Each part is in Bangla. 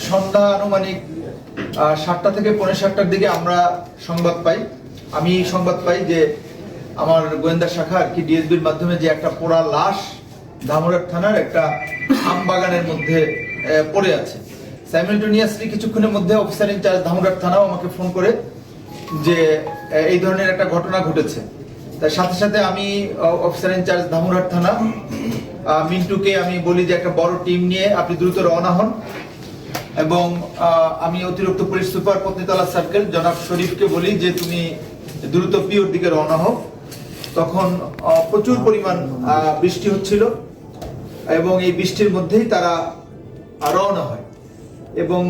সন্ধ্যা আনুমানিক 7টা থেকে 7:45টার দিকে আমরা সংবাদ পাই। আমি সংবাদ পাই যে আমার গোয়েন্দা শাখা আর কি ডিএসবির মাধ্যমে যে একটা পোড়া লাশ ধামরাট থানার একটা আম বাগানের মধ্যে পড়ে আছে। সাইমেলটেনিয়াসলি কিছুক্ষণের মধ্যে অফিসার ইনচার্জ ধামরাট থানাও আমাকে ফোন করে যে এই ধরনের একটা ঘটনা ঘটেছে। তার সাথে সাথে আমি অফিসার ইনচার্জ ধামরাট থানা মিন্টুকে আমি বলি যে একটা বড় টিম নিয়ে আপনি দ্রুত রওনা হন, এবং আমি অতিরিক্ত পুলিশ সুপার পত্নীতলা সার্কেল জনাব শরীফকে বলি যে তুমি দ্রুত পিওর দিকে রওনা হও। তখন প্রচুর পরিমাণ বৃষ্টি হচ্ছিল এবং এই বৃষ্টির মধ্যেই তারা রওনা হয়, এবং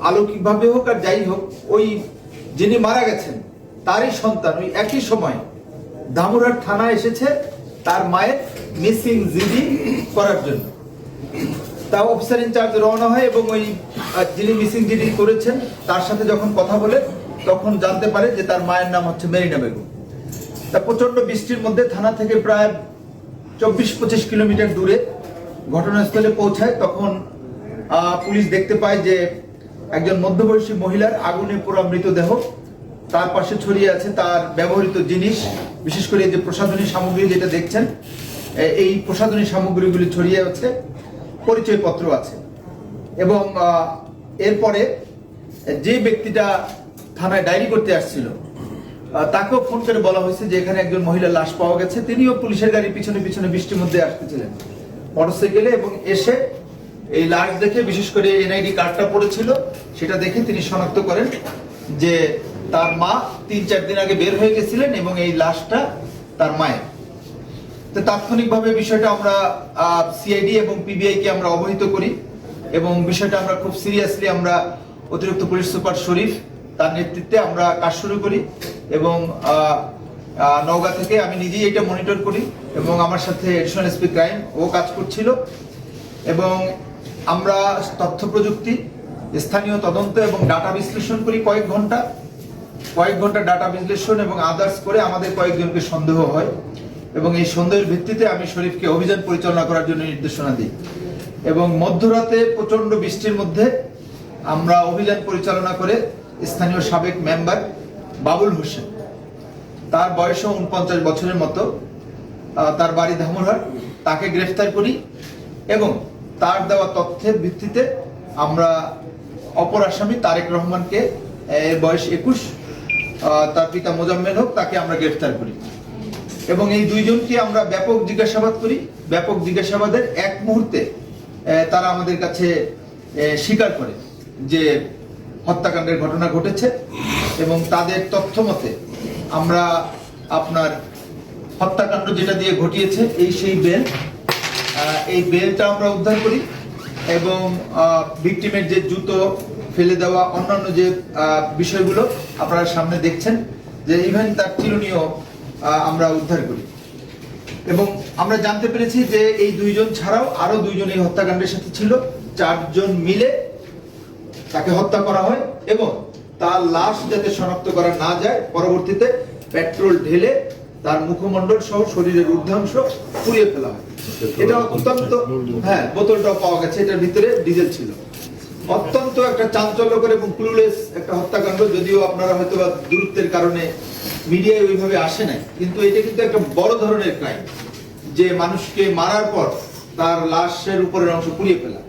আলৌকিকভাবে হোক আর যাই হোক ওই যিনি মারা গেছেন তারই সন্তান ওই একই সময় ধামরাট থানা এসেছে তার মায়ের মিসিং জিডি করার জন্য। তা অফিসার ইনচার্জ রওনা হয় এবং ওই যিনি মিসিং জিডি করেছেন তার সাথে যখন কথা বলে তখন জানতে পারে যে তার মায়ের নাম হচ্ছে মেরিনা বেগম। তা প্রচন্ড বৃষ্টির মধ্যে থানা থেকে প্রায় 24-25 কিলোমিটার দূরে ঘটনাস্থলে পৌঁছায়। তখন পুলিশ দেখতে পায় যে একজন মধ্যবয়সী মহিলার আগুনে পোড়া মৃতদেহ, তার পাশে ছড়িয়ে আছে তার ব্যবহৃত জিনিস, বিশেষ করে যে প্রসাধনী সামগ্রী যেটা দেখছেন এই প্রসাধনী সামগ্রীগুলি ছড়িয়ে আছে, পরিচয়পত্র আছে। এবং এরপরে যে ব্যক্তিটা থানায় ডায়েরি করতে আসছিল তাকেও ফোন করে বলা হয়েছে যে এখানে একজন মহিলার লাশ পাওয়া গেছে। তিনিও পুলিশের গাড়ি পিছনে পিছনে বৃষ্টির মধ্যে আসতেছিলেন মোটরসাইকেলে, এবং এসে এই লাশ দেখে, বিশেষ করে এনআইডি কার্ডটা পড়েছিল সেটা দেখে তিনি শনাক্ত করেন যে তার মা 3-4 দিন আগে বের হয়ে গেছিলেন এবং এই লাশটা তার মায়ের। তো তাৎক্ষণিকভাবে বিষয়টা আমরা সিআইডি এবং পিবিআই কে আমরা অবহিত করি, এবং বিষয়টা আমরা খুব সিরিয়াসলি আমরা অতিরিক্ত পুলিশ সুপার শরীফ তার নেতৃত্বে আমরা কাজ শুরু করি, এবং নওগাঁ থেকে আমি নিজেই এটা মনিটর করি, এবং আমার সাথে এডিশনাল এসপি ক্রাইম ও কাজ করছিল, এবং আমরা তথ্য প্রযুক্তি, স্থানীয় তদন্ত এবং ডাটা বিশ্লেষণ করি কয়েক ঘন্টা ডাটা বিশ্লেষণ এবং আদার্স করে আমাদের কয়েকজনকে সন্দেহ হয়, এবং এই সন্দেহের ভিত্তিতে আমি শরীফকে অভিযান পরিচালনা করার জন্য নির্দেশনা দিই। এবং মধ্যরাতে প্রচন্ড বৃষ্টির মধ্যে আমরা অভিযান পরিচালনা করে স্থানীয় সাবেক মেম্বার বাবুল হোসেন, তার বয়স 49 বছরের মতো, তার বাড়ি ধামরাট, তাকে গ্রেফতার করি, এবং তার দেওয়া তথ্যের ভিত্তিতে আমরা অপর আসামি তারেক রহমানকে, বয়স 21, তার পিতা মোজাম্মেল হক, তাকে আমরা গ্রেফতার করি, এবং এই দুইজনকে আমরা ব্যাপক জিজ্ঞাসাবাদ করি। ব্যাপক জিজ্ঞাসাবাদের এক মুহূর্তে তারা আমাদের কাছে স্বীকার করে যে হত্যাকাণ্ডের ঘটনা ঘটেছে, এবং তাদের তথ্য মতে আমরা আপনার হত্যাকাণ্ড যেটা দিয়ে ঘটিয়েছে সেই বেলটা আমরা উদ্ধার করি, এবং ভিকটিমের যে জুতো ফেলে দেওয়া অন্যান্য যে বিষয়গুলো আপনারা সামনে দেখছেন, যে ইভেন তার চিরুনিও আমরা উদ্ধার করি। এবং আমরা জানতে পেরেছি যে এই দুইজন ছাড়াও আরো দুইজন এই হত্যাকাণ্ডের সাথে ছিল। 4 জন মিলে তাকে হত্যা করা হয়, এবং তার লাশ যাতে শনাক্ত করা না যায় পরবর্তীতে পেট্রোল ঢেলে তার মুখমণ্ডল সহ শরীরের ঊর্ধ্বাংশ পুড়িয়ে ফেলা হয়। এটা অত্যন্ত, বোতলটাও পাওয়া গেছে, এটার ভিতরে ডিজেল ছিল। অত্যন্ত একটা চাঞ্চল্যকর এবং ক্লুলেস একটা হত্যাকাণ্ড, যদিও আপনারা হয়তো বা দূরত্বের কারণে মিডিয়ায় ওইভাবে আসে নাই, কিন্তু এটা কিন্তু একটা বড় ধরনের ক্রাইম, যে মানুষকে মারার পর তার লাশের উপরের অংশ পুড়িয়ে ফেলা।